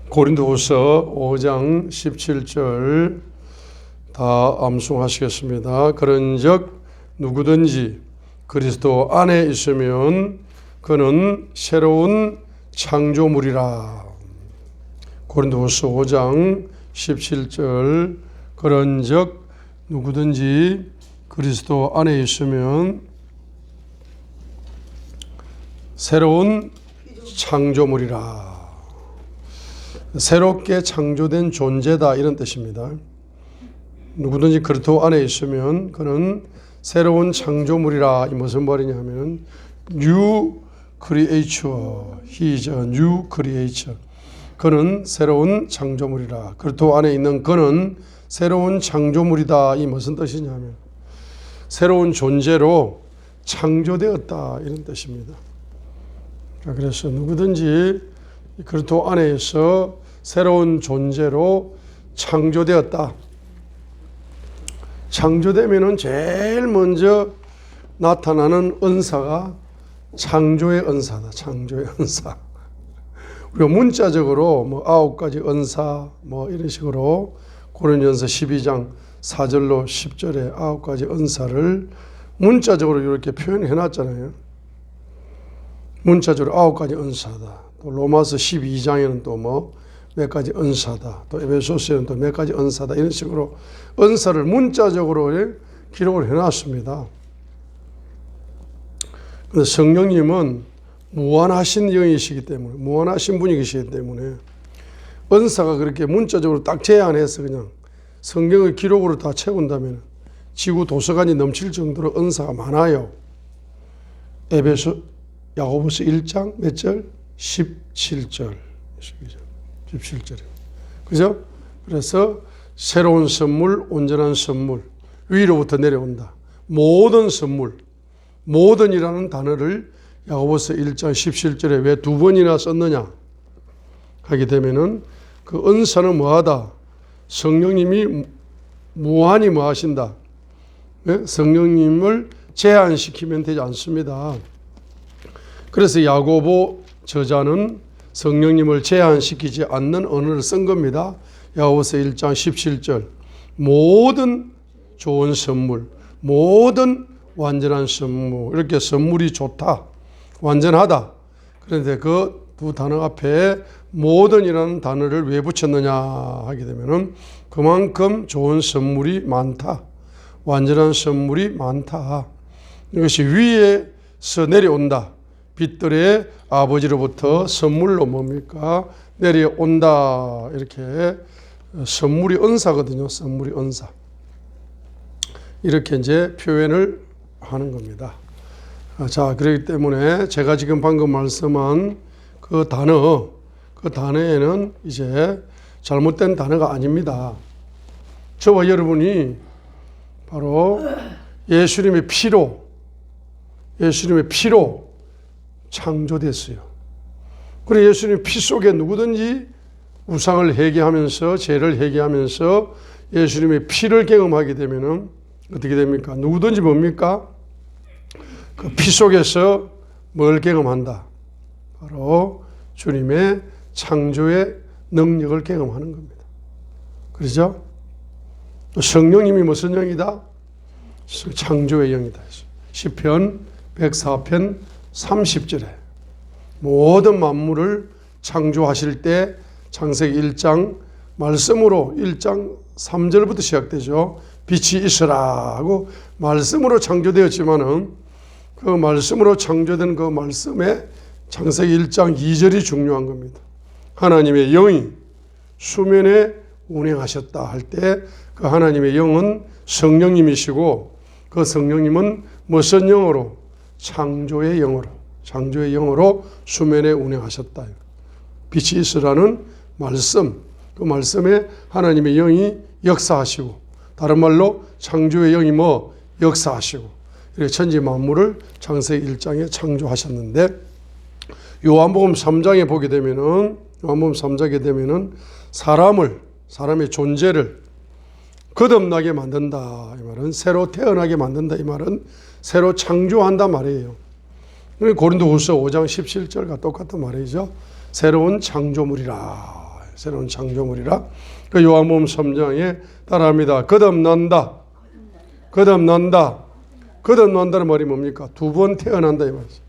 고린도후서 5장 17절 다 암송하시겠습니다. 그런즉 누구든지 그리스도 안에 있으면 그는 새로운 창조물이라. 고린도후서 5장 17절 그런즉 누구든지 그리스도 안에 있으면 새로운 창조물이라. 새롭게 창조된 존재다 이런 뜻입니다. 누구든지 그리스도 안에 있으면 그는 새로운 창조물이라. 이 무슨 말이냐면 New Creature. He is a new creature. 그는 새로운 창조물이라. 그리스도 안에 있는 그는 새로운 창조물이다. 이 무슨 뜻이냐면 새로운 존재로 창조되었다 이런 뜻입니다. 그래서 누구든지 그리스도 안에서 새로운 존재로 창조되었다. 창조되면은 제일 먼저 나타나는 은사가 창조의 은사다. 창조의 은사. 우리가 문자적으로 9가지 은사 이런 식으로 고린도전서 12장 4절로 10절에 9가지 은사를 문자적으로 이렇게 표현해 놨잖아요. 문자적으로 9가지 은사다. 또 로마서 12장에는 또 몇 가지 은사다. 또 에베소서에는 또 몇 가지 은사다. 이런 식으로 은사를 문자적으로 기록을 해놨습니다. 그래서 성령님은 무한하신 영이시기 때문에, 무한하신 분이시기 때문에 은사가 그렇게 문자적으로 딱 제한해서 그냥 성경의 기록으로 다 채운다면 지구 도서관이 넘칠 정도로 은사가 많아요. 야고보서 1장 몇 절? 17절. 17절이요. 그죠? 그래서 새로운 선물, 온전한 선물, 위로부터 내려온다. 모든 선물, 모든이라는 단어를 야고보서 1장 17절에 왜 2번이나 썼느냐 하게 되면은 그 은사는 뭐하다? 성령님이 무한히 하신다. 성령님을 제한시키면 되지 않습니다. 그래서 야고보 저자는 성령님을 제한시키지 않는 언어를 쓴 겁니다. 야고보서 1장 17절 모든 좋은 선물, 모든 완전한 선물, 이렇게 선물이 좋다, 완전하다. 그런데 그 두 단어 앞에 모든이라는 단어를 왜 붙였느냐 하게 되면은 그만큼 좋은 선물이 많다, 완전한 선물이 많다. 이것이 위에서 내려온다. 빛들의 아버지로부터 선물로 뭡니까? 내려온다. 이렇게 선물이 은사거든요. 선물이 은사. 이렇게 이제 표현을 하는 겁니다. 자, 그렇기 때문에 제가 지금 방금 말씀한 그 단어에는 이제 잘못된 단어가 아닙니다. 저와 여러분이 바로 예수님의 피로 창조됐어요. 그리고 예수님의 피 속에 누구든지 우상을 회개하면서 죄를 회개하면서 예수님의 피를 경험하게 되면은 어떻게 됩니까? 누구든지 뭡니까? 그 피 속에서 뭘 경험한다? 바로 주님의 창조의 능력을 경험하는 겁니다. 그렇죠? 성령님이 무슨 영이다? 창조의 영이다. 시편 104편 30절에 모든 만물을 창조하실 때 창세기 1장 말씀으로 1장 3절부터 시작되죠. 빛이 있으라 하고 말씀으로 창조되었지만은 그 말씀으로 창조된 그 말씀에 창세기 1장 2절이 중요한 겁니다. 하나님의 영이 수면에 운행하셨다 할 때 그 하나님의 영은 성령님이시고 그 성령님은 무슨 영으로? 창조의 영으로 수면에 운행하셨다. 빛이 있으라는 말씀, 그 말씀에 하나님의 영이 역사하시고 다른 말로 창조의 영이 역사하시고 이렇게 천지 만물을 창세기 1장에 창조하셨는데 요한복음 3장에 보게 되면은 사람의 존재를 거듭나게 만든다. 이 말은 새로 태어나게 만든다. 이 말은 새로 창조한다 말이에요. 고린도후서 5장 17절과 똑같은 말이죠. 새로운 창조물이라. 새로운 창조물이라. 그 요한복음 3장에 따라합니다. 거듭난다. 거듭난다. 거듭난다는 말이 뭡니까? 두 번 태어난다 이 말이죠.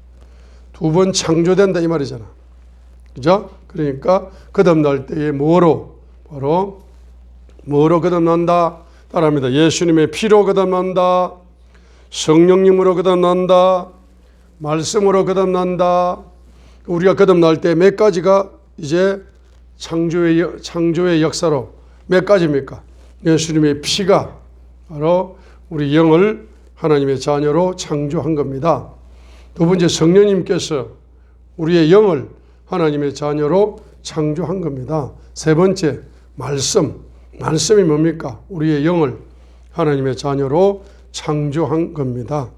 두 번 창조된다 이 말이잖아. 그죠? 그러니까 거듭날 때에 뭐로? 바로 뭐로 거듭난다? 따라합니다. 예수님의 피로 거듭난다. 성령님으로 거듭난다. 말씀으로 거듭난다. 우리가 거듭날 때 몇 가지가 이제 창조의 역사로 몇 가지입니까? 예수님의 피가 바로 우리 영을 하나님의 자녀로 창조한 겁니다. 두 번째, 성령님께서 우리의 영을 하나님의 자녀로 창조한 겁니다. 세 번째, 말씀이 뭡니까? 우리의 영을 하나님의 자녀로 창조한 겁니다.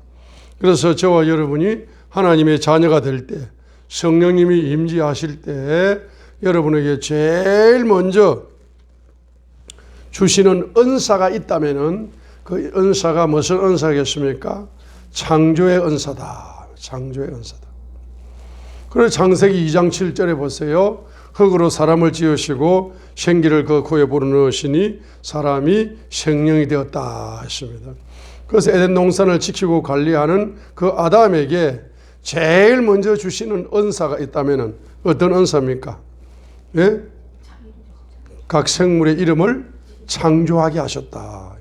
그래서 저와 여러분이 하나님의 자녀가 될 때, 성령님이 임재하실 때 여러분에게 제일 먼저 주시는 은사가 있다면은 그 은사가 무슨 은사겠습니까? 창조의 은사다. 창조의 은사다. 그래서 창세기 2장 7절에 보세요. 흙으로 사람을 지으시고 생기를 그 코에 불어넣으시니 사람이 생명이 되었다 했습니다. 그래서 에덴 동산을 지키고 관리하는 그 아담에게 제일 먼저 주시는 은사가 있다면 어떤 은사입니까? 예? 각 생물의 이름을 창조하게 하셨다.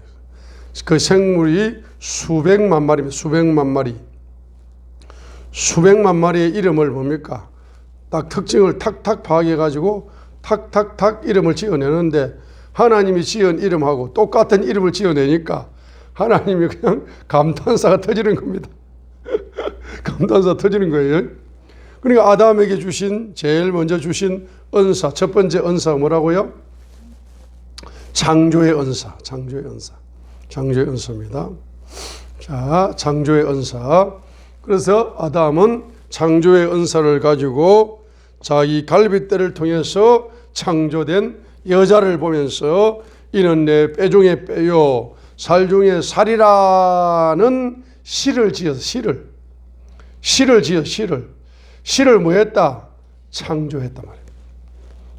그 생물이 수백만 마리입니다. 수백만 마리. 수백만 마리의 이름을 뭡니까? 딱 특징을 탁탁 파악해가지고 탁탁탁 이름을 지어내는데 하나님이 지은 이름하고 똑같은 이름을 지어내니까 하나님이 그냥 감탄사가 터지는 겁니다. 감탄사 터지는 거예요. 그러니까 아담에게 제일 먼저 주신 은사, 첫 번째 은사가 뭐라고요? 창조의 은사, 창조의 은사. 창조의 은사입니다. 자, 창조의 은사. 그래서 아담은 창조의 은사를 가지고 자기 갈빗대를 통해서 창조된 여자를 보면서 이는 내 뼈 중에 뼈요 살 중에 살이라는 시를 지어서 시를 뭐 했다? 창조했단 말이에요.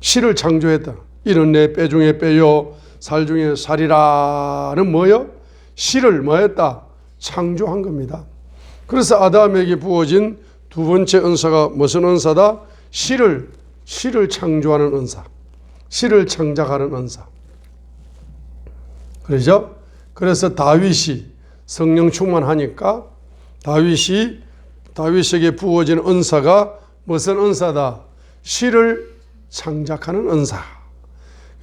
시를 창조했다. 이는 내 뼈 중에 뼈요 살 중에 살이라는 뭐요? 시를 뭐 했다? 창조한 겁니다. 그래서 아담에게 부어진 두 번째 은사가 무슨 은사다? 시를 창조하는 은사. 시를 창작하는 은사. 그러죠? 그래서 다윗이 성령 충만하니까 다윗에게 부어진 은사가 무슨 은사다? 시를 창작하는 은사.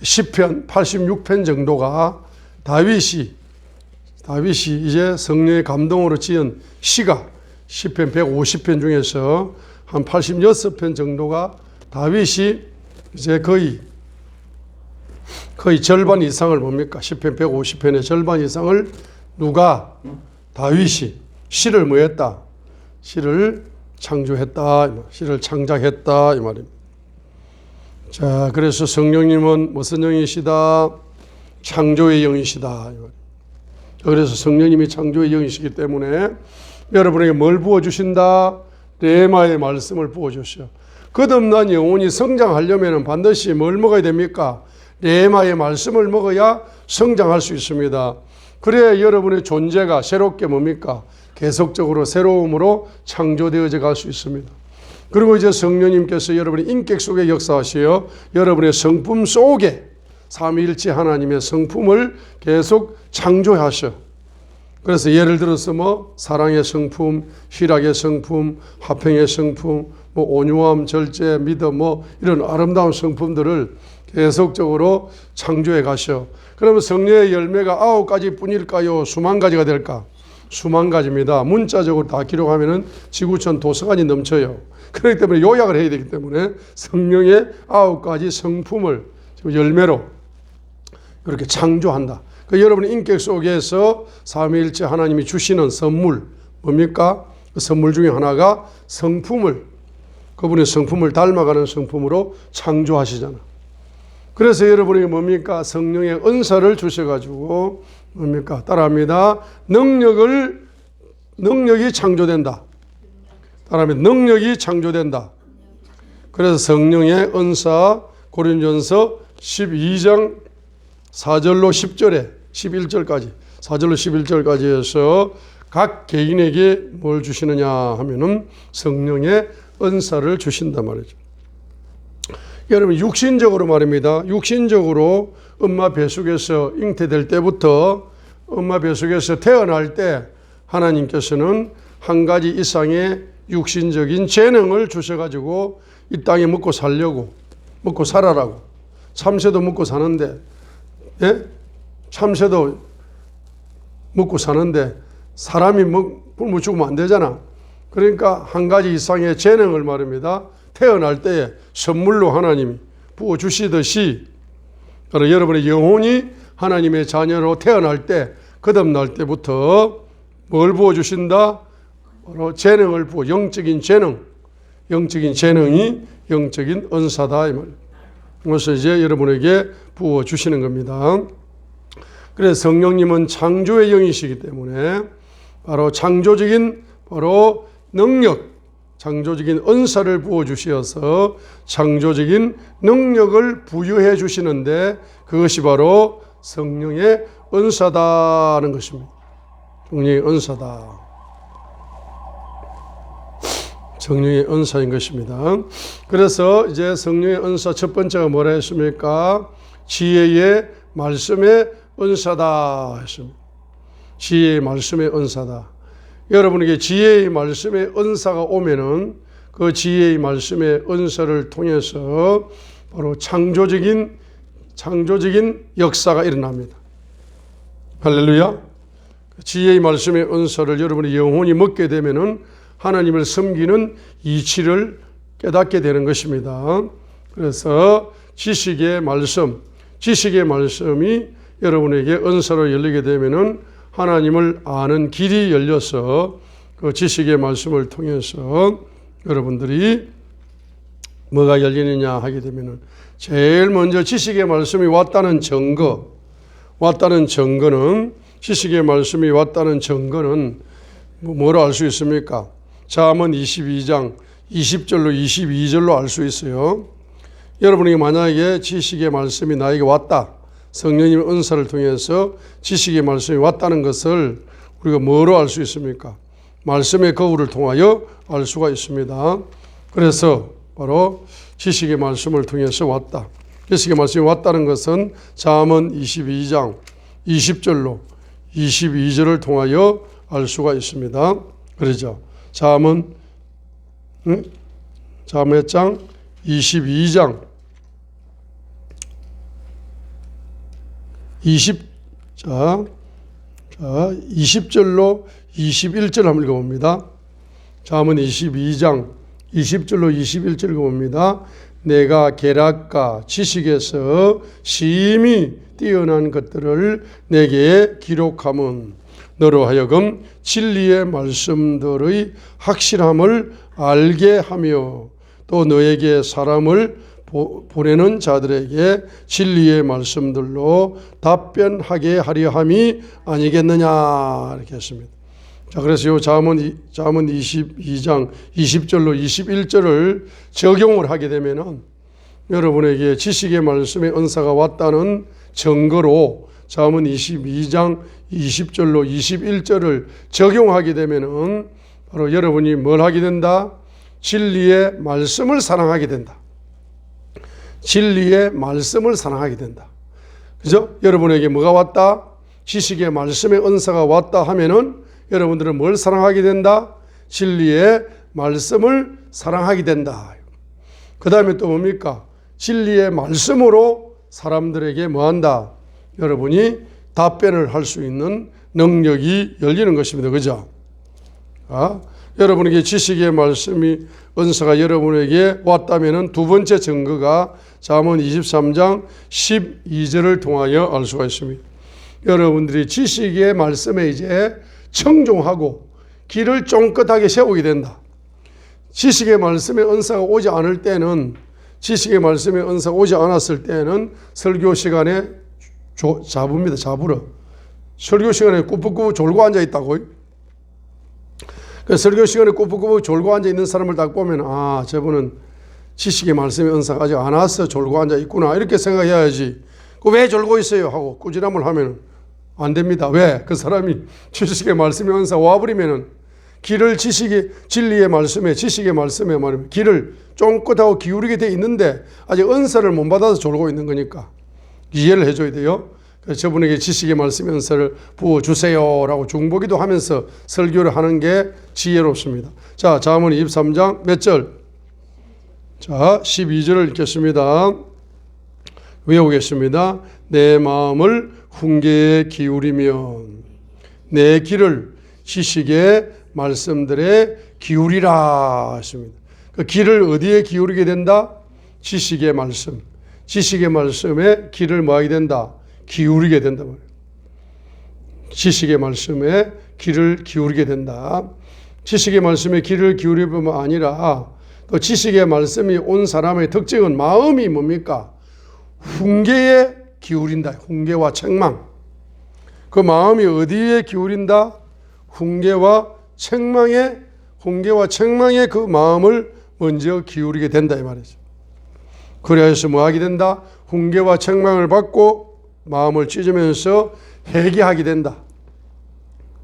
시편 86편 정도가 다윗이 이제 성령의 감동으로 지은 시가 시편 150편 중에서 한 86편 정도가 다윗이 이제 거의 절반 이상을 뭡니까? 시편 150편의 절반 이상을 누가? 다윗이 시를 뭐 했다? 시를 창조했다. 시를 창작했다. 이 말입니다. 자, 그래서 성령님은 무슨 영이시다? 창조의 영이시다. 그래서 성령님이 창조의 영이시기 때문에 여러분에게 뭘 부어주신다? 레마의 말씀을 부어주셔. 거듭난 영혼이 성장하려면 반드시 뭘 먹어야 됩니까? 레마의 말씀을 먹어야 성장할 수 있습니다. 그래야 여러분의 존재가 새롭게 뭡니까? 계속적으로 새로움으로 창조되어져 갈 수 있습니다. 그리고 이제 성령님께서 여러분의 인격 속에 역사하시어 여러분의 성품 속에 삼위일체 하나님의 성품을 계속 창조하셔. 그래서 예를 들어서 뭐 사랑의 성품, 희락의 성품, 화평의 성품, 뭐 온유함, 절제, 믿음, 뭐 이런 아름다운 성품들을 계속적으로 창조해 가셔. 그러면 성령의 열매가 9가지 뿐일까요? 수만 가지가 될까? 수만 가지입니다. 문자적으로 다 기록하면은 지구촌 도서관이 넘쳐요. 그렇기 때문에 요약을 해야 되기 때문에 성령의 9가지 성품을 열매로 그렇게 창조한다. 그 여러분의 인격 속에서 삼위일체 하나님이 주시는 선물 뭡니까? 그 선물 중에 하나가 그분의 성품을 닮아가는 성품으로 창조하시잖아. 그래서 여러분에게 뭡니까? 성령의 은사를 주셔가지고 뭡니까? 따라합니다. 능력이 창조된다. 따라합니다. 능력이 창조된다. 그래서 성령의 은사, 그 고린도전서 12장 4절로 10절에 11절까지 4절로 11절까지 해서 각 개인에게 뭘 주시느냐 하면은 성령의 은사를 주신단 말이죠. 여러분 육신적으로 말입니다. 육신적으로 엄마 뱃속에서 잉태될 때부터 엄마 뱃속에서 태어날 때 하나님께서는 한 가지 이상의 육신적인 재능을 주셔가지고 이 땅에 먹고 살려고 먹고 살아라고 참새도 먹고 사는데 참새도 먹고 사는데 사람이 굶어 죽으면 안 되잖아. 그러니까 한 가지 이상의 재능을 말입니다. 태어날 때에 선물로 하나님이 부어주시듯이 바로 여러분의 영혼이 하나님의 자녀로 태어날 때 거듭날 때부터 뭘 부어주신다? 바로 재능을 부어 영적인 재능이 영적인 은사다 이 말이에요. 그래서 이제 여러분에게 부어주시는 겁니다. 그래서 성령님은 창조의 영이시기 때문에 바로 창조적인 바로 능력, 창조적인 은사를 부어주시어서 창조적인 능력을 부여해 주시는데 그것이 바로 성령의 은사다는 것입니다. 성령의 은사다. 성령의 은사인 것입니다. 그래서 이제 성령의 은사 첫 번째가 뭐라 했습니까? 지혜의 말씀의 은사다 했습니다. 지혜의 말씀의 은사다. 여러분에게 지혜의 말씀의 은사가 오면은 그 지혜의 말씀의 은사를 통해서 바로 창조적인 역사가 일어납니다. 할렐루야. 지혜의 말씀의 은사를 여러분의 영혼이 먹게 되면은 하나님을 섬기는 이치를 깨닫게 되는 것입니다. 그래서 지식의 말씀이 여러분에게 은사로 열리게 되면은 하나님을 아는 길이 열려서 그 지식의 말씀을 통해서 여러분들이 뭐가 열리느냐 하게 되면은 제일 먼저 지식의 말씀이 왔다는 증거는 지식의 말씀이 왔다는 증거는 뭐로 알 수 있습니까? 잠언 22장 20절로 22절로 알 수 있어요. 여러분에게 만약에 지식의 말씀이 나에게 왔다. 성령님의 은사를 통해서 지식의 말씀이 왔다는 것을 우리가 뭐로 알 수 있습니까? 말씀의 거울을 통하여 알 수가 있습니다. 그래서 바로 지식의 말씀을 통해서 왔다. 지식의 말씀이 왔다는 것은 잠언 22장 20절로 22절을 통하여 알 수가 있습니다. 그러죠. 잠언 몇 장? 22장 20절로 21절 한번 읽어봅니다. 잠언 22장 20절로 21절 읽어봅니다. 내가 계략과 지식에서 심히 뛰어난 것들을 내게 기록함은 너로 하여금 진리의 말씀들의 확실함을 알게 하며 또 너에게 사람을 보내는 자들에게 진리의 말씀들로 답변하게 하려 함이 아니겠느냐 이렇게 했습니다. 자, 그래서 이 잠언 22장 20절로 21절을 적용을 하게 되면은 여러분에게 지식의 말씀의 은사가 왔다는 증거로 잠언 22장 20절로 21절을 적용하게 되면은 바로 여러분이 뭘 하게 된다? 진리의 말씀을 사랑하게 된다. 진리의 말씀을 사랑하게 된다. 그죠? 여러분에게 뭐가 왔다? 지식의 말씀의 은사가 왔다 하면은 여러분들은 뭘 사랑하게 된다? 진리의 말씀을 사랑하게 된다. 그 다음에 또 뭡니까? 진리의 말씀으로 사람들에게 뭐한다? 여러분이 답변을 할 수 있는 능력이 열리는 것입니다. 그죠? 여러분에게 지식의 말씀이 은사가 여러분에게 왔다면 두 번째 증거가 잠언 23장 12절을 통하여 알 수가 있습니다. 여러분들이 지식의 말씀에 이제 청종하고 길을 쫑긋하게 세우게 된다. 지식의 말씀의 은사가 오지 않을 때는 지식의 말씀의 은사가 오지 않았을 때는 설교 시간에 잡읍니다. 잡으러. 설교 시간에 꾸벅꾸벅 졸고 앉아 있다고. 그 설교 시간에 꾸벅꾸벅 졸고 앉아 있는 사람을 딱 보면 아, 저분은 지식의 말씀의 은사가 아직 안 와서 졸고 앉아 있구나 이렇게 생각해야지. 왜 졸고 있어요 하고 꾸지람을 하면 안 됩니다. 왜? 그 사람이 지식의 말씀의 은사 와버리면은 귀를 지식의 진리의 말씀에 지식의 말씀에 말하면 귀를 쫑긋하고 기울이게 돼 있는데 아직 은사를 못 받아서 졸고 있는 거니까 이해를 해줘야 돼요. 그래서 저분에게 지식의 말씀의 은사를 부어주세요라고 중보기도 하면서 설교를 하는 게 지혜롭습니다. 자, 잠언 23장 몇 절? 자, 12절을 읽겠습니다. 외우겠습니다. 내 마음을 훈계에 기울이면 내 귀를 지식의 말씀들에 기울이라 하십니다. 그 귀를 어디에 기울이게 된다? 지식의 말씀. 지식의 말씀에 귀를 뭐하게 된다? 기울이게 된다 말이에요. 지식의 말씀에 귀를 기울이게 된다. 지식의 말씀에 귀를 기울일 뿐만 아니라 또 지식의 말씀이 온 사람의 특징은 마음이 뭡니까? 훈계에 기울인다. 훈계와 책망. 그 마음이 어디에 기울인다? 훈계와 책망에 그 마음을 먼저 기울이게 된다 이 말이죠. 그래서 뭐 하게 된다? 훈계와 책망을 받고 마음을 찢으면서 회개하게 된다.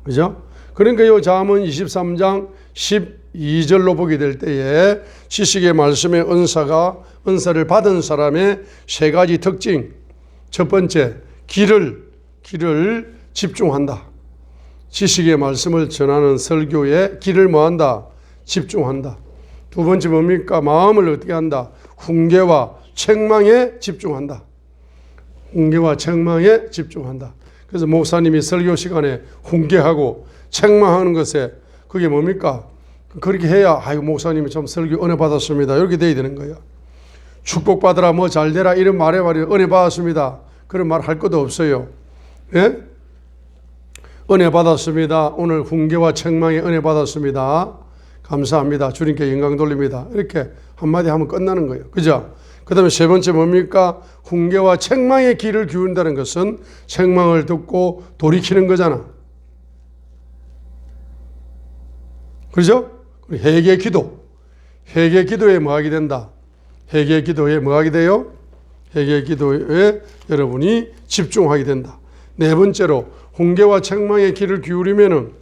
그죠? 그러니까 이 잠언 23장 12절로 보게 될 때에 지식의 말씀의 은사를 받은 사람의 세 가지 특징. 첫 번째, 귀를 집중한다. 지식의 말씀을 전하는 설교에 귀를 뭐한다? 집중한다. 두 번째 뭡니까? 마음을 어떻게 한다? 훈계와 책망에 집중한다. 훈계와 책망에 집중한다. 그래서 목사님이 설교 시간에 훈계하고 책망하는 것에 그게 뭡니까? 그렇게 해야 아이고 목사님이 좀 설교 은혜 받았습니다. 이렇게 돼야 되는 거야. 축복받으라 뭐 잘되라 이런 말에 말이에요. 은혜 받았습니다. 그런 말 할 것도 없어요. 예? 은혜 받았습니다. 오늘 훈계와 책망에 은혜 받았습니다. 감사합니다. 주님께 영광 돌립니다. 이렇게 한마디 하면 끝나는 거예요. 그죠? 그 다음에 세 번째 뭡니까? 훈계와 책망의 귀를 기울인다는 것은 책망을 듣고 돌이키는 거잖아. 그죠? 회개 기도. 회개 기도에 뭐 하게 된다? 회개 기도에 뭐 하게 돼요? 회개 기도에 여러분이 집중하게 된다. 네 번째로 훈계와 책망의 귀를 기울이면은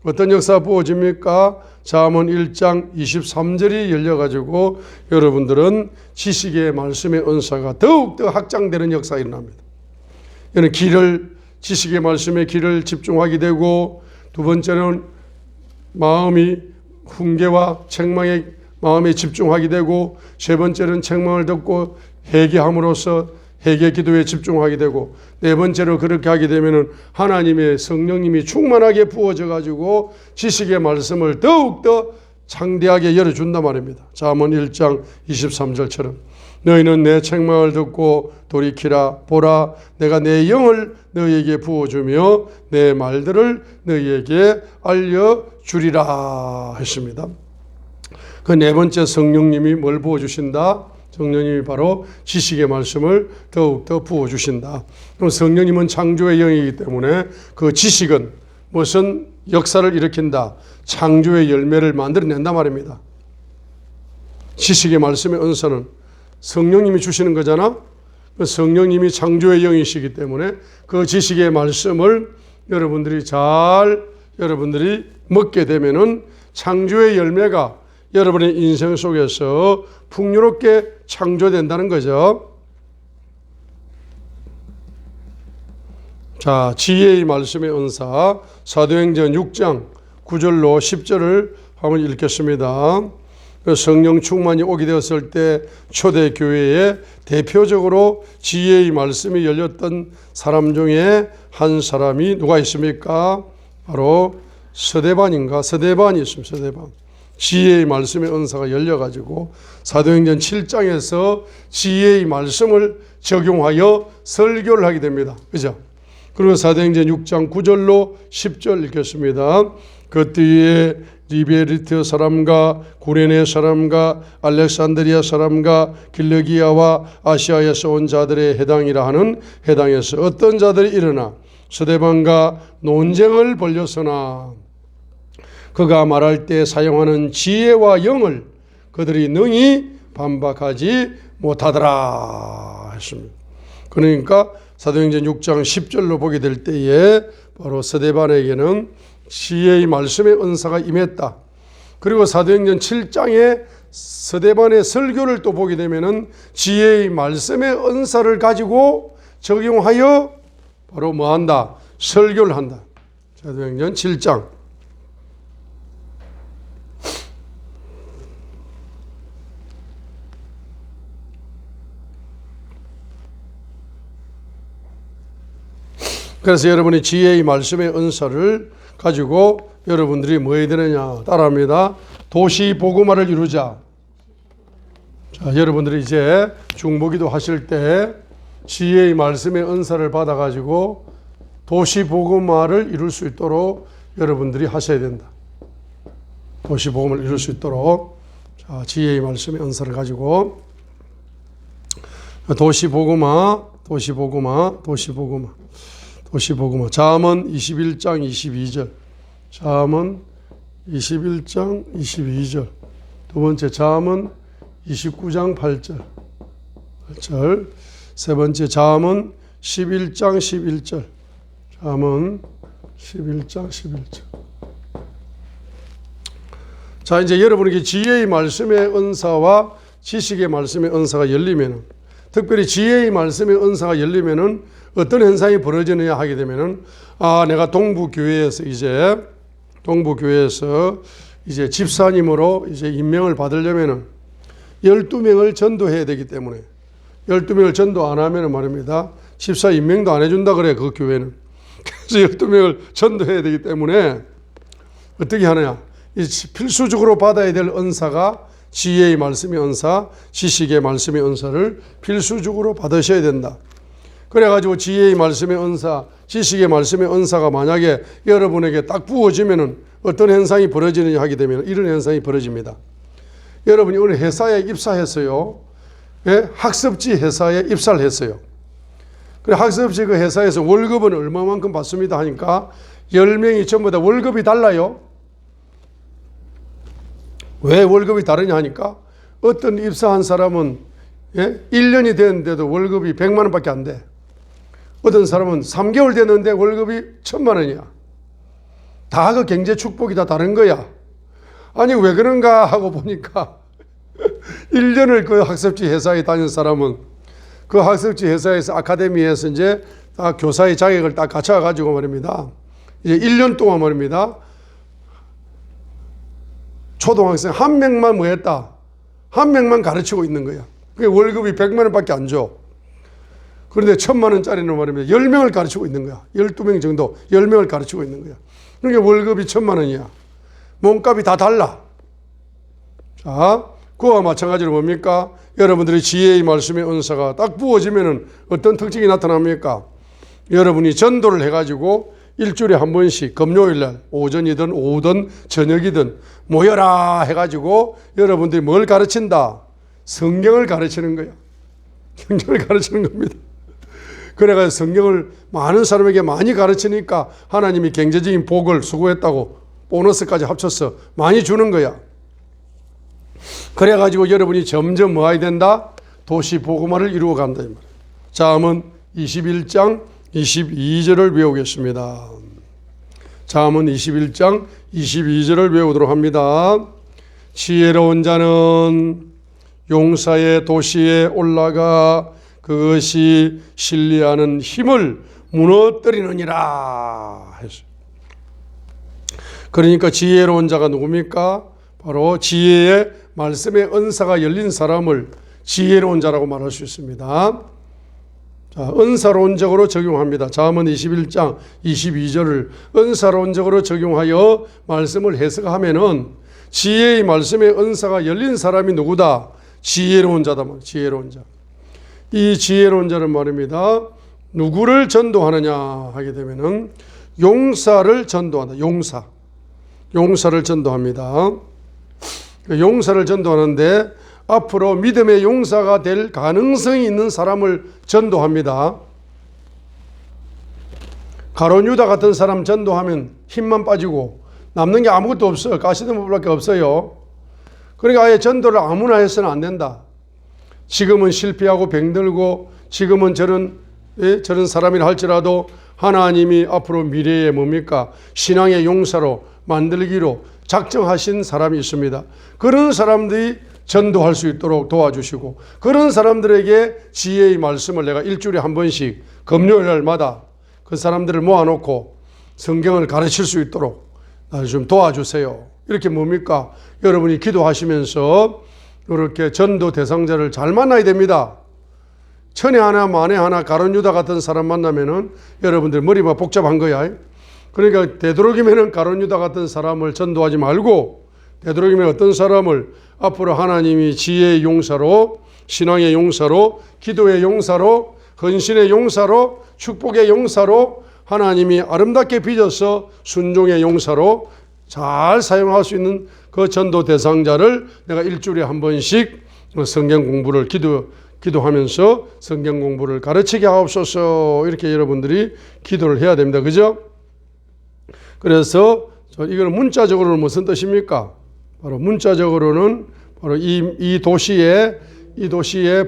어떤 역사가 부어집니까? 잠언 1장 23절이 열려가지고 여러분들은 지식의 말씀의 은사가 더욱더 확장되는 역사가 일어납니다. 이는 지식의 말씀에 귀를 집중하게 되고 두 번째는 마음이 훈계와 책망에 마음에 집중하게 되고 세 번째는 책망을 듣고 회개함으로써 회개 기도에 집중하게 되고 네 번째로 그렇게 하게 되면은 하나님의 성령님이 충만하게 부어져 가지고 지식의 말씀을 더욱더 창대하게 열어준단 말입니다. 잠언 1장 23절처럼 너희는 내 책망을 듣고 돌이키라. 보라 내가 내 영을 너희에게 부어주며 내 말들을 너희에게 알려주리라 했습니다. 그 네 번째 성령님이 뭘 부어주신다? 성령님이 바로 지식의 말씀을 더욱더 부어주신다. 그럼 성령님은 창조의 영이기 때문에 그 지식은 무슨 역사를 일으킨다? 창조의 열매를 만들어낸단 말입니다. 지식의 말씀의 은사는 성령님이 주시는 거잖아. 그 성령님이 창조의 영이시기 때문에 그 지식의 말씀을 여러분들이 먹게 되면은 창조의 열매가 여러분의 인생 속에서 풍요롭게 창조된다는 거죠. 자, 지혜의 말씀의 은사 사도행전 6장 9절로 10절을 한번 읽겠습니다. 성령 충만이 오게 되었을 때 초대교회에 대표적으로 지혜의 말씀이 열렸던 사람 중에 한 사람이 누가 있습니까? 바로 서대반이 있습니다. 서대반. 지혜의 말씀의 은사가 열려가지고 사도행전 7장에서 지혜의 말씀을 적용하여 설교를 하게 됩니다. 그죠? 그리고 사도행전 6장 9절로 10절 읽겠습니다. 그 뒤에 리베리트 사람과 구레네 사람과 알렉산드리아 사람과 길르기아와 아시아에서 온 자들의 해당이라 하는 해당에서 어떤 자들이 일어나 서대반과 논쟁을 벌였으나 그가 말할 때 사용하는 지혜와 영을 그들이 능히 반박하지 못하더라 했습니다. 그러니까 사도행전 6장 10절로 보게 될 때에 바로 스데반에게는 지혜의 말씀의 은사가 임했다. 그리고 사도행전 7장에 스데반의 설교를 또 보게 되면은 지혜의 말씀의 은사를 가지고 적용하여 바로 뭐 한다? 설교를 한다. 사도행전 7장. 그래서 여러분이 지혜의 말씀의 은사를 가지고 여러분들이 뭐 해야 되느냐? 따라합니다. 도시 복음화를 이루자. 자, 여러분들이 이제 중보기도 하실 때 지혜의 말씀의 은사를 받아가지고 도시 복음화를 이룰 수 있도록 여러분들이 하셔야 된다. 도시 복음을 이룰 수 있도록 자, 지혜의 말씀의 은사를 가지고 도시 복음화, 도시 복음화, 도시 복음화. 도시복음화. 잠언 21장 22절. 잠언 21장 22절. 두 번째 잠언 29장 8절. 8절. 세 번째 잠언 11장 11절. 잠언 11장 11절. 자, 이제 여러분에게 지혜의 말씀의 은사와 지식의 말씀의 은사가 열리면은, 특별히 지혜의 말씀의 은사가 열리면은 어떤 현상이 벌어지느냐 하게 되면은, 내가 동부교회에서 이제 집사님으로 이제 임명을 받으려면은 12명을 전도해야 되기 때문에 12명을 전도 안 하면은 말입니다. 집사 임명도 안 해준다 그래, 그 교회는. 그래서 12명을 전도해야 되기 때문에 어떻게 하느냐. 필수적으로 받아야 될 은사가 지혜의 말씀의 은사, 지식의 말씀의 은사를 필수적으로 받으셔야 된다. 그래가지고 지혜의 말씀의 은사, 지식의 말씀의 은사가 만약에 여러분에게 딱 부어지면은 어떤 현상이 벌어지느냐 하게 되면 이런 현상이 벌어집니다. 여러분이 어느 회사에 입사했어요. 예? 학습지 회사에 입사를 했어요. 그래 학습지 그 회사에서 월급은 얼마만큼 받습니다 하니까 10명이 전부 다 월급이 달라요. 왜 월급이 다르냐 하니까 어떤 입사한 사람은 1년이 됐는데도 월급이 100만 원밖에 안 돼. 어떤 사람은 3개월 됐는데 월급이 1000만 원이야. 다 그 경제 축복이 다 다른 거야. 아니 왜 그런가 하고 보니까 1년을 그 학습지 회사에 다닌 사람은 그 학습지 회사에서 아카데미에서 이제 다 교사의 자격을 딱 갖춰가지고 말입니다. 이제 1년 동안 말입니다. 초등학생 한 명만 뭐 했다? 한 명만 가르치고 있는 거야. 그게 월급이 100만 원밖에 안 줘. 그런데 1000만 원짜리는 말입니다. 10명을 가르치고 있는 거야. 12명 정도 10명을 가르치고 있는 거야. 그러니까 월급이 1000만 원이야. 몸값이 다 달라. 자, 그와 마찬가지로 뭡니까? 여러분들이 지혜의 말씀의 은사가 딱 부어지면은 어떤 특징이 나타납니까? 여러분이 전도를 해가지고 일주일에 한 번씩 금요일날 오전이든 오후든 저녁이든 모여라 해가지고 여러분들이 뭘 가르친다? 성경을 가르치는 거야. 성경을 가르치는 겁니다. 그래가지고 성경을 많은 사람에게 많이 가르치니까 하나님이 경제적인 복을 수고했다고 보너스까지 합쳐서 많이 주는 거야. 그래가지고 여러분이 점점 뭐 해야 된다? 도시 복음화를 이루어 간다. 잠언 21장 22절을 배우겠습니다. 잠언 21장 22절을 배우도록 합니다. 지혜로운 자는 용사의 도시에 올라가 그것이 신뢰하는 힘을 무너뜨리느니라 했어요. 그러니까 지혜로운 자가 누굽니까? 바로 지혜의 말씀의 은사가 열린 사람을 지혜로운 자라고 말할 수 있습니다. 자, 은사론적으로 적용합니다. 잠언 21장 22절을 은사론적으로 적용하여 말씀을 해석하면은 지혜의 말씀의 은사가 열린 사람이 누구다? 지혜로운 자다. 지혜로운 자. 이 지혜로운 자는 말입니다. 누구를 전도하느냐 하게 되면은 용사를 전도한다. 용사를 전도합니다. 용사를 전도하는데 앞으로 믿음의 용사가 될 가능성이 있는 사람을 전도합니다. 가룟 유다 같은 사람 전도하면 힘만 빠지고 남는 게 아무것도 없어요. 가시덤불밖에 없어요. 그러니까 아예 전도를 아무나 해서는 안 된다. 지금은 실패하고 병들고 지금은 저런 사람이라 할지라도 하나님이 앞으로 미래에 뭡니까? 신앙의 용사로 만들기로 작정하신 사람이 있습니다. 그런 사람들이 전도할 수 있도록 도와주시고 그런 사람들에게 지혜의 말씀을 내가 일주일에 한 번씩 금요일 날마다 그 사람들을 모아놓고 성경을 가르칠 수 있도록 나를 좀 도와주세요. 이렇게 뭡니까? 여러분이 기도하시면서 이렇게 전도 대상자를 잘 만나야 됩니다. 천에 하나 만에 하나 가룟 유다 같은 사람 만나면은 여러분들 머리가 복잡한 거야. 그러니까 되도록이면은 가룟 유다 같은 사람을 전도하지 말고 되도록이면 어떤 사람을 앞으로 하나님이 지혜의 용사로 신앙의 용사로 기도의 용사로 헌신의 용사로 축복의 용사로 하나님이 아름답게 빚어서 순종의 용사로 잘 사용할 수 있는 그 전도 대상자를 내가 일주일에 한 번씩 성경 공부를 기도하면서 성경 공부를 가르치게 하옵소서. 이렇게 여러분들이 기도를 해야 됩니다. 그죠? 그래서 이거는 문자적으로는 무슨 뜻입니까? 바로 문자적으로는 바로 이 도시의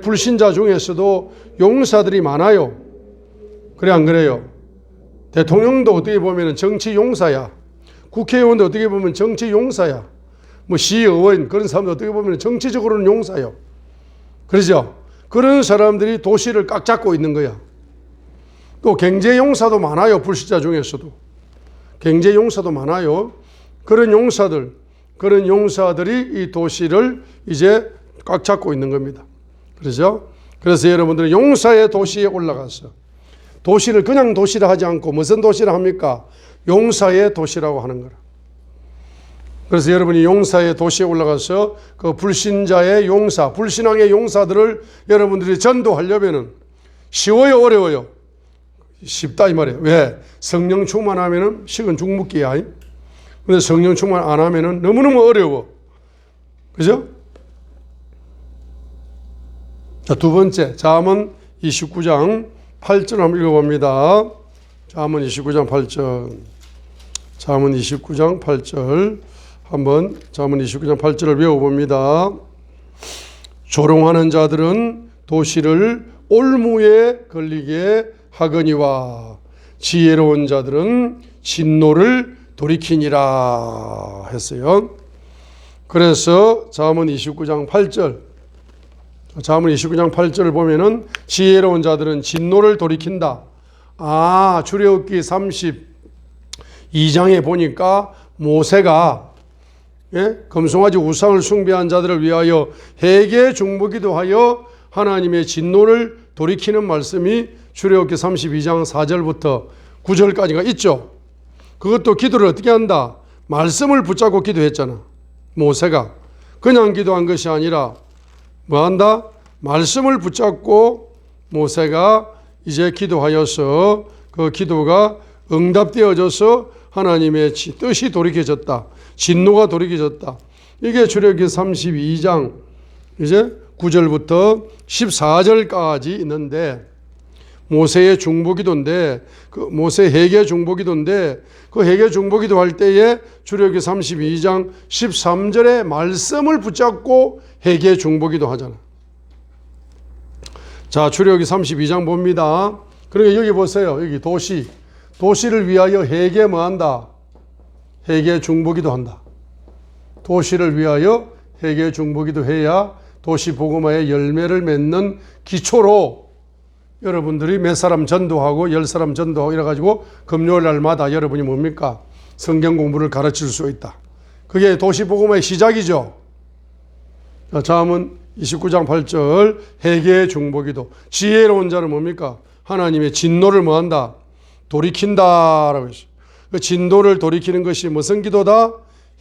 불신자 중에서도 용사들이 많아요. 그래 안 그래요? 대통령도 어떻게 보면 정치 용사야. 국회의원도 어떻게 보면 정치 용사야. 뭐 시의원 그런 사람도 어떻게 보면 정치적으로는 용사요. 그러죠? 그런 사람들이 도시를 꽉 잡고 있는 거야. 또 경제 용사도 많아요. 불신자 중에서도. 경제 용사도 많아요. 그런 용사들이 이 도시를 이제 꽉 잡고 있는 겁니다. 그렇죠? 그래서 여러분들은 용사의 도시에 올라가서 도시를 그냥 도시라 하지 않고 무슨 도시라 합니까? 용사의 도시라고 하는 거라. 그래서 여러분이 용사의 도시에 올라가서 그 불신자의 용사, 불신앙의 용사들을 여러분들이 전도하려면은 쉬워요, 어려워요? 쉽다 이 말이에요. 왜? 성령 충만하면은 식은 죽 먹기야. 근데 성령 충만 안 하면은 너무너무 어려워. 그죠? 자, 두 번째, 잠언 29장 8절 한번 읽어봅니다. 잠언 29장 8절. 잠언 29장 8절. 한번 잠언 29장 8절을 외워봅니다. 조롱하는 자들은 도시를 올무에 걸리게 하거니와 지혜로운 자들은 진노를 돌이키니라 했어요. 그래서 잠언 29장 8절 잠언 29장 8절을 보면은 지혜로운 자들은 진노를 돌이킨다. 출애굽기 32장에 보니까 모세가 금송아지 우상을 숭배한 자들을 위하여 회개 중보기도 하여 하나님의 진노를 돌이키는 말씀이 출애굽기 32장 4절부터 9절까지가 있죠. 그것도 기도를 어떻게 한다? 말씀을 붙잡고 기도했잖아. 모세가 그냥 기도한 것이 아니라 뭐 한다? 말씀을 붙잡고 모세가 이제 기도하여서 그 기도가 응답되어져서 하나님의 뜻이 돌이켜졌다. 진노가 돌이켜졌다. 이게 출애굽기 32장 이제 9절부터 14절까지 있는데 모세의 중보기도인데 그 모세 회개 중보기도인데 그 회개 중보기도 할 때에 출애굽기 32장 13절의 말씀을 붙잡고 회개 중보기도 하잖아. 자, 출애굽기 32장 봅니다. 그러니까 여기 보세요. 여기 도시를 위하여 회개 뭐 한다? 회개 중보기도 한다. 도시를 위하여 회개 중보기도 해야 도시 복음화의 열매를 맺는 기초로 여러분들이 몇 사람 전도하고 10사람 전도하고 이래가지고 금요일 날마다 여러분이 뭡니까? 성경 공부를 가르칠 수 있다. 그게 도시 복음화의 시작이죠. 잠언 29장 8절 회개의 중보기도. 지혜로운 자는 뭡니까? 하나님의 진노를 뭐한다? 돌이킨다라고 했어요. 그 진노를 돌이키는 것이 무슨 기도다?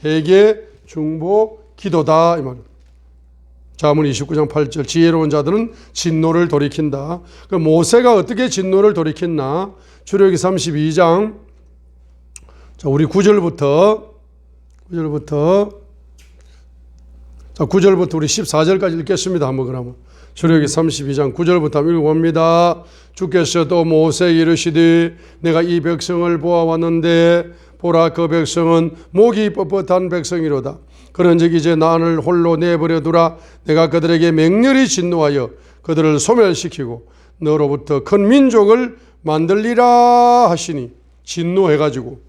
회개 중보 기도다 이 말입니다. 잠언 29장 8절 지혜로운 자들은 진노를 돌이킨다. 그 모세가 어떻게 진노를 돌이켰나? 출애굽기 32장 자, 우리 9절부터 우리 14절까지 읽겠습니다. 한번 그러면 출애굽기 32장 9절부터 한번 읽어봅니다. 주께서 또 모세에게 이르시되 내가 이 백성을 보아왔는데 보라 그 백성은 목이 뻣뻣한 백성이로다. 그런즉 이제 나를 홀로 내버려 두라. 내가 그들에게 맹렬히 진노하여 그들을 소멸시키고 너로부터 큰 민족을 만들리라 하시니, 진노해가지고.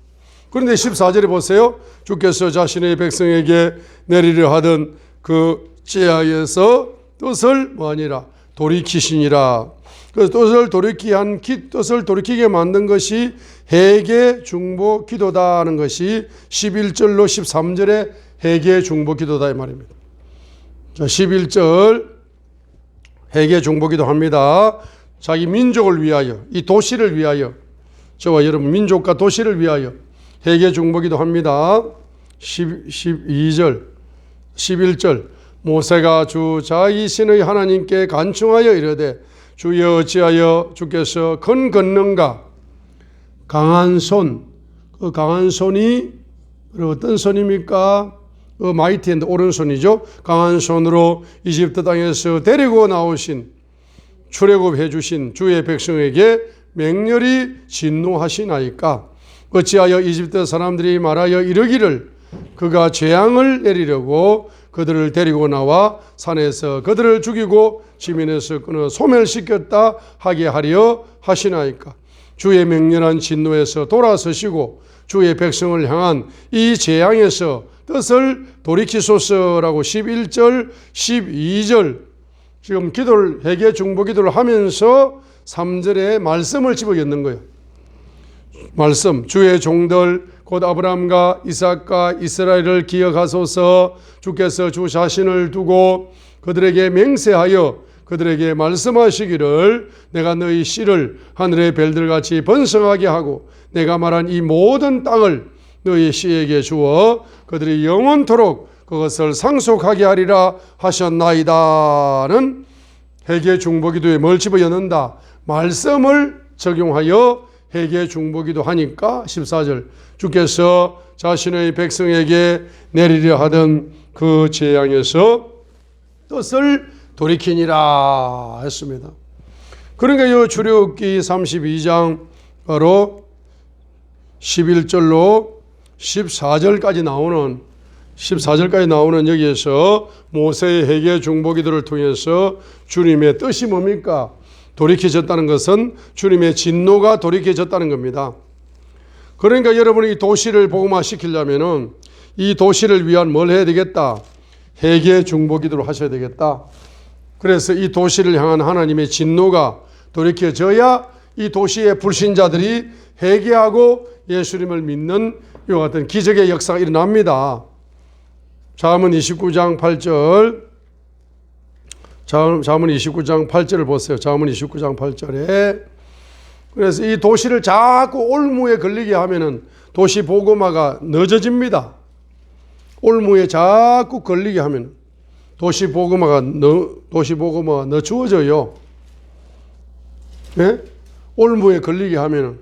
그런데 14절에 보세요. 주께서 자신의 백성에게 내리려 하던 그 제하에서 뜻을 뭐하니라? 돌이키시니라. 그래서 뜻을 돌이키게 만든 것이 회개 중보 기도다 하는 것이 11절로 13절에 회개 중보 기도다 이 말입니다. 자, 11절 회개 중보 기도합니다. 자기 민족을 위하여, 이 도시를 위하여, 저와 여러분 민족과 도시를 위하여 회개 중보 기도합니다. 12절 11절 모세가 주 자기신의 하나님께 간청하여 이르되 주여 어찌하여 주께서 큰 권능과 강한 손, 그 강한 손이 어떤 손입니까? 마이티 핸드, 오른손이죠. 강한 손으로 이집트 땅에서 데리고 나오신, 출애굽해 주신 주의 백성에게 맹렬히 진노하시나이까? 어찌하여 이집트 사람들이 말하여 이르기를 그가 재앙을 내리려고 그들을 데리고 나와 산에서 그들을 죽이고 지면에서 끊어 소멸시켰다 하게 하려 하시나이까? 주의 맹렬한 진노에서 돌아서시고 주의 백성을 향한 이 재앙에서 뜻을 돌이키소서라고 11절 12절 지금 기도를, 회개 중보 기도를 하면서 3절에 말씀을 집어넣는 거예요. 말씀, 주의 종들 곧 아브라함과 이삭과 이스라엘을 기억하소서. 주께서 주 자신을 두고 그들에게 맹세하여 그들에게 말씀하시기를 내가 너희 씨를 하늘의 별들같이 번성하게 하고 내가 말한 이 모든 땅을 너희 씨에게 주어 그들이 영원토록 그것을 상속하게 하리라 하셨나이다는 회개 중보 기도에 뭘 집어넣는다? 말씀을 적용하여 회개 중보 기도 하니까 14절 주께서 자신의 백성에게 내리려 하던 그 재앙에서 뜻을 돌이키니라 했습니다. 그러니까 이 출애굽기 32장 바로 11절로 14절까지 나오는 여기에서 모세의 회개 중보 기도를 통해서 주님의 뜻이 뭡니까? 돌이켜졌다는 것은 주님의 진노가 돌이켜졌다는 겁니다. 그러니까 여러분이 이 도시를 복음화 시키려면은 이 도시를 위한 뭘 해야 되겠다? 회개 중보 기도를 하셔야 되겠다. 그래서 이 도시를 향한 하나님의 진노가 돌이켜져야 이 도시의 불신자들이 회개하고 예수님을 믿는 이와 같은 기적의 역사가 일어납니다. 잠언 29장 8절 잠언 29장 8절을 보세요. 잠언 29장 8절에 그래서 이 도시를 자꾸 올무에 걸리게 하면은 도시 복음화가 늦어집니다. 올무에 자꾸 걸리게 하면 도시 복음화가 늦추어져요. 네? 올무에 걸리게 하면은